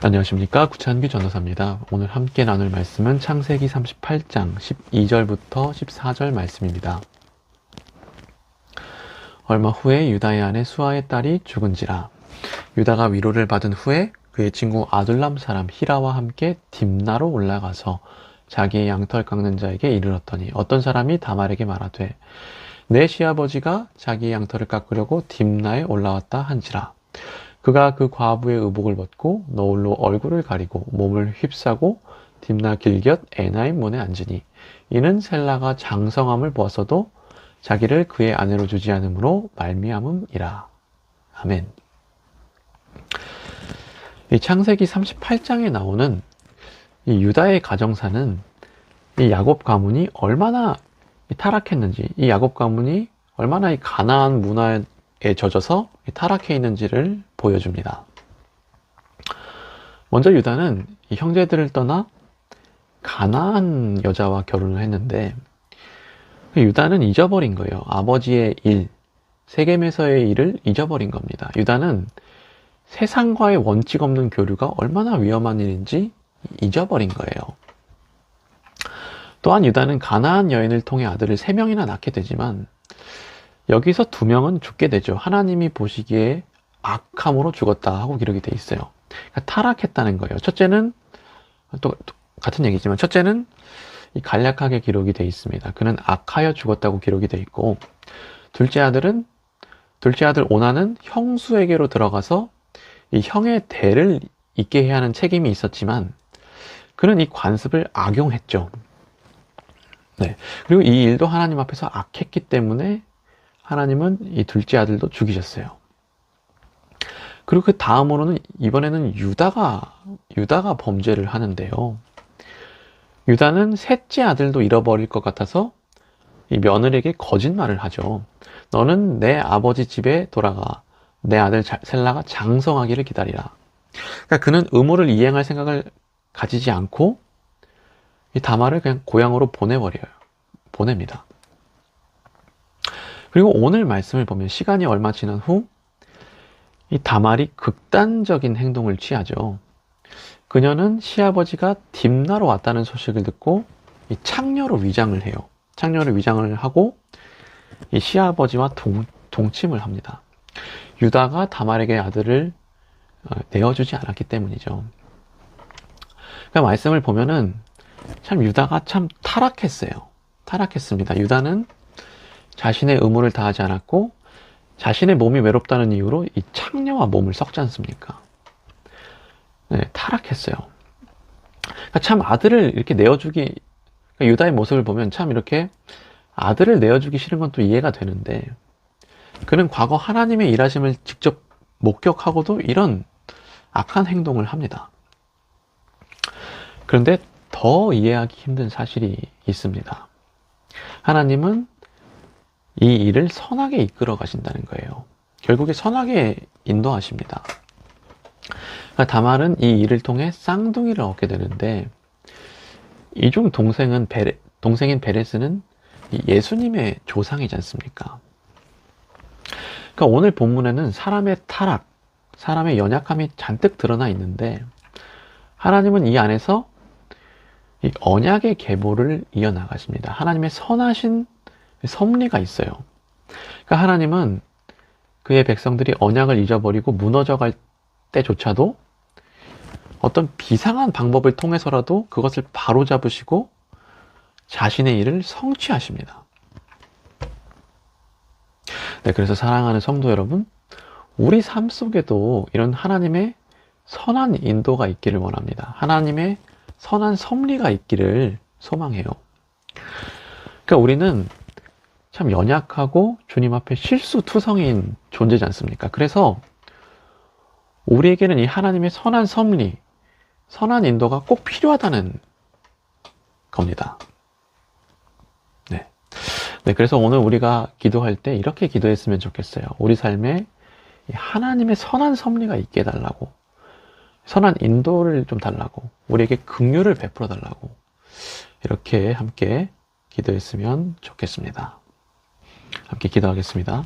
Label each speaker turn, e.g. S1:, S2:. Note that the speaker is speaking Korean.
S1: 안녕하십니까, 구찬규 전도사입니다. 오늘 함께 나눌 말씀은 창세기 38장 12절부터 14절 말씀입니다. 얼마 후에 유다의 아내 수아의 딸이 죽은지라. 유다가 위로를 받은 후에 그의 친구 아둘람 사람 히라와 함께 딥나로 올라가서 자기의 양털 깎는 자에게 이르렀더니 어떤 사람이 다말에게 말하되 내 시아버지가 자기의 양털을 깎으려고 딥나에 올라왔다 한지라. 그가 그 과부의 의복을 벗고 너울로 얼굴을 가리고 몸을 휩싸고 딥나 길곁 에나임 문에 앉으니 이는 셀라가 장성함을 보았어도 자기를 그의 아내로 주지 않음으로 말미암음이라. 아멘. 이 창세기 38장에 나오는 이 유다의 가정사는 이 야곱 가문이 얼마나 타락했는지, 이 야곱 가문이 얼마나 이 가나안 문화에 젖어서 타락해 있는지를 보여줍니다. 먼저 유다는 이 형제들을 떠나 가나안 여자와 결혼을 했는데 유다는 잊어버린 거예요. 아버지의 일, 세겜에서의 일을 잊어버린 겁니다. 유다는 세상과의 원칙 없는 교류가 얼마나 위험한 일인지 잊어버린 거예요. 또한 유다는 가나안 여인을 통해 아들을 3명이나 낳게 되지만 여기서 2명은 죽게 되죠. 하나님이 보시기에 악함으로 죽었다 하고 기록이 돼 있어요. 그러니까 타락했다는 거예요. 첫째는 또 같은 얘기지만 첫째는 이 간략하게 기록이 돼 있습니다. 그는 악하여 죽었다고 기록이 돼 있고, 둘째 아들 오나는 형수에게로 들어가서 이 형의 대를 잇게 해야 하는 책임이 있었지만 그는 이 관습을 악용했죠. 네. 그리고 이 일도 하나님 앞에서 악했기 때문에 하나님은 이 둘째 아들도 죽이셨어요. 그리고 그 다음으로는 이번에는 유다가 범죄를 하는데요. 유다는 셋째 아들도 잃어버릴 것 같아서 이 며느리에게 거짓말을 하죠. 너는 내 아버지 집에 돌아가 내 아들 셀라가 장성하기를 기다리라. 그러니까 그는 의무를 이행할 생각을 가지지 않고 이 다말을 그냥 고향으로 보냅니다. 그리고 오늘 말씀을 보면 시간이 얼마 지난 후 이 다말이 극단적인 행동을 취하죠. 그녀는 시아버지가 딥나로 왔다는 소식을 듣고 이 창녀로 위장을 해요. 창녀로 위장을 하고 이 시아버지와 동침을 합니다. 유다가 다말에게 아들을 내어주지 않았기 때문이죠. 그러니까 말씀을 보면은 참 유다가 참 타락했습니다. 유다는 자신의 의무를 다하지 않았고 자신의 몸이 외롭다는 이유로 이 창녀와 몸을 섞지 않습니까? 네, 타락했어요. 그러니까 참 아들을 이렇게 내어주기, 그러니까 유다의 모습을 보면 참 이렇게 아들을 내어주기 싫은 건 또 이해가 되는데 그는 과거 하나님의 일하심을 직접 목격하고도 이런 악한 행동을 합니다. 그런데 더 이해하기 힘든 사실이 있습니다. 하나님은 이 일을 선하게 이끌어 가신다는 거예요. 결국에 선하게 인도하십니다. 그러니까 다말은 이 일을 통해 쌍둥이를 얻게 되는데 이중 동생인 베레스는 예수님의 조상이지 않습니까? 그러니까 오늘 본문에는 사람의 타락, 사람의 연약함이 잔뜩 드러나 있는데 하나님은 이 안에서 이 언약의 계보를 이어나가십니다. 하나님의 선하신 섭리가 있어요. 그러니까 하나님은 그의 백성들이 언약을 잊어버리고 무너져갈 때조차도 어떤 비상한 방법을 통해서라도 그것을 바로잡으시고 자신의 일을 성취하십니다. 네, 그래서 사랑하는 성도 여러분, 우리 삶 속에도 이런 하나님의 선한 인도가 있기를 원합니다. 하나님의 선한 섭리가 있기를 소망해요. 그러니까 우리는 참 연약하고 주님 앞에 실수투성이인 존재지 않습니까? 그래서 우리에게는 이 하나님의 선한 섭리, 선한 인도가 꼭 필요하다는 겁니다. 네, 그래서 오늘 우리가 기도할 때 이렇게 기도했으면 좋겠어요. 우리 삶에 하나님의 선한 섭리가 있게 해달라고, 선한 인도를 좀 달라고, 우리에게 긍휼을 베풀어 달라고 이렇게 함께 기도했으면 좋겠습니다. 함께 기도하겠습니다.